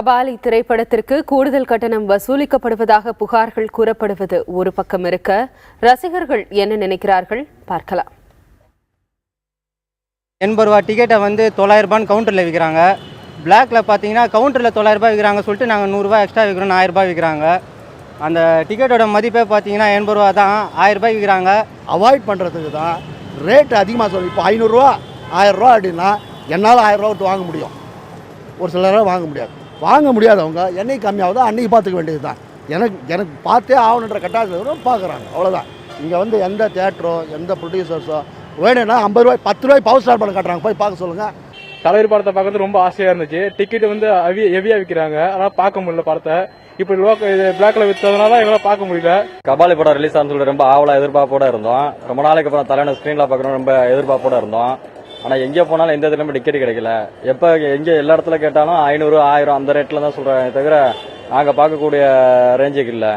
கபாலி திரைப்படத்திற்கு கூடுதல் கட்டணம் வசூலிக்கப்படுவதாக புகார்கள் கூறப்படுவது ஒரு பக்கம் இருக்க, ரசிகர்கள் என்ன நினைக்கிறார்கள் பார்க்கலாம். 80 ரூபா டிக்கெட்டை 900 ரூபான்னு கவுண்டரில் விற்கிறாங்க. பிளாக்ல பார்த்தீங்கன்னா கவுண்டரில் 900 ரூபாய் விற்கிறாங்க சொல்லிட்டு நாங்கள் 100 ரூபாய் எக்ஸ்ட்ரா விற்கிறோம், 1000 ரூபாய் விற்கிறாங்க. அந்த டிக்கெட்டோட மதிப்பே பார்த்தீங்கன்னா 80 ரூபா தான், 1000 ரூபாய் விற்கிறாங்க. அவாய்ட் பண்ணுறதுக்கு தான் ரேட்டு அதிகமாக சொல்லி. இப்போ 500 ரூபா 1000 ரூபா அப்படின்னா என்னால் 1000 ரூபா விட்டு வாங்க முடியும், ஒரு சிலராக வாங்க முடியாதவங்க என்னைக்கு கம்மியாகுதோ அன்றைக்கி பார்த்துக்க வேண்டியது தான். எனக்கு பார்த்தே ஆகணுன்ற கட்டாயத்தில் பார்க்குறாங்க, அவ்வளோதான். இங்கே எந்த தியேட்டரோ எந்த ப்ரொடியூசர்ஸோ வேணும்னா 50 ரூபாய் 10 ரூபாய் பவர் ஸ்டார் படம் காட்டுறாங்க, போய் பார்க்க சொல்லுங்கள். தலைவர் படத்தை பார்க்கறது ரொம்ப ஆசையாக இருந்துச்சு. டிக்கெட் ஹெவியாக விற்கிறாங்க, ஆனால் பார்க்க முடியல படத்தை. இப்படி பிளாக்ல விற்றதுனால எங்களால் பார்க்க முடியல. கபாலி படம் ரிலீஸ் ஆனு சொல்லிட்டு ரொம்ப ஆவலா எதிர்பார்ப்போட இருந்தோம். ரொம்ப நாளைக்கு அப்புறம் தலைவனை ஸ்க்ரீனில் பார்க்கணும் ரொம்ப எதிர்பார்ப்போட இருந்தோம். ஆனால் எங்கே போனாலும் எந்த இதுலையுமே டிக்கெட் கிடைக்கல. எப்போ எங்கே எல்லா இடத்துல கேட்டாலும் 500 1000 அந்த ரேட்டில் தான் சொல்கிறாங்க, தவிர நாங்கள் பார்க்கக்கூடிய ரேஞ்சுக்கு இல்லை.